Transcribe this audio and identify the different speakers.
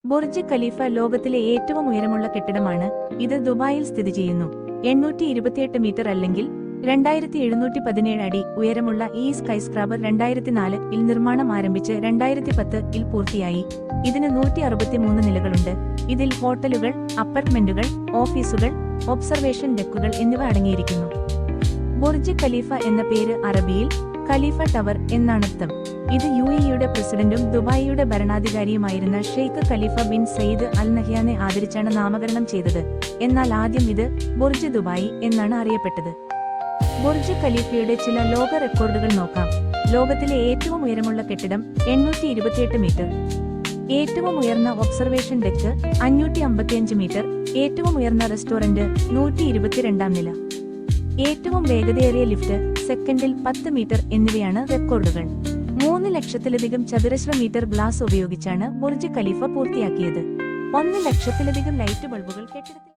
Speaker 1: Burj Khalifa ലോകത്തിലെ ഏറ്റവും ഉയരമുള്ള കെട്ടിടമാണ്. ഇത് ദുബായിൽ സ്ഥിതി ചെയ്യുന്നു. 828 മീറ്റർ അല്ലെങ്കിൽ 2717 അടി ഉയരമുള്ള ഈ സ്കൈസ്ക്രാബർ 2004 നിർമ്മാണം ആരംഭിച്ച് 2010 പൂർത്തിയായി. ഇതിന് 163 നിലകളുണ്ട്. ഇതിൽ ഹോട്ടലുകൾ, അപ്പാർട്ട്മെന്റുകൾ, ഓഫീസുകൾ, ഒബ്സർവേഷൻ ഡെക്കുകൾ എന്നിവ അടങ്ങിയിരിക്കുന്നു. ബുർജ് ഖലീഫ എന്ന പേര് അറബിയിൽ ഖലീഫ ടവർ എന്നാണർത്ഥം. ഇത് UAE-യുടെ പ്രസിഡന്റും ദുബായിയുടെ ഭരണാധികാരിയുമായിരുന്ന ഷെയ്ഖ് ഖലീഫ ബിൻ സയ്യിദ് അൽ നഹ്യാനെ ആദരിച്ചാണ് നാമകരണം ചെയ്തത്. എന്നാൽ ആദ്യം ഇത് ബുർജ് ദുബായി എന്നാണ് അറിയപ്പെട്ടത്. ബുർജ് ഖലീഫയുടെ ചില ലോക റെക്കോർഡുകൾ നോക്കാം. ലോകത്തിലെ ഏറ്റവും ഉയരമുള്ള കെട്ടിടം 828 മീറ്റർ. ഏറ്റവും ഉയർന്ന ഒബ്സർവേഷൻ ഡെക്ക് 555 മീറ്റർ. ഏറ്റവും ഉയർന്ന റെസ്റ്റോറന്റ് 122-ാം നില. ഏറ്റവും വേഗതയേറിയ ലിഫ്റ്റ് സെക്കൻഡിൽ 10 മീറ്റർ എന്നിവയാണ് റെക്കോർഡുകൾ. 3 ലക്ഷത്തിലധികം ചതുരശ്ര മീറ്റർ ഗ്ലാസ് ഉപയോഗിച്ചാണ് ബുർജ് ഖലീഫ പൂർത്തിയാക്കിയത്. 1 ലക്ഷത്തിലധികം ലൈറ്റ് ബൾബുകൾ കെട്ടിടത്തിൽ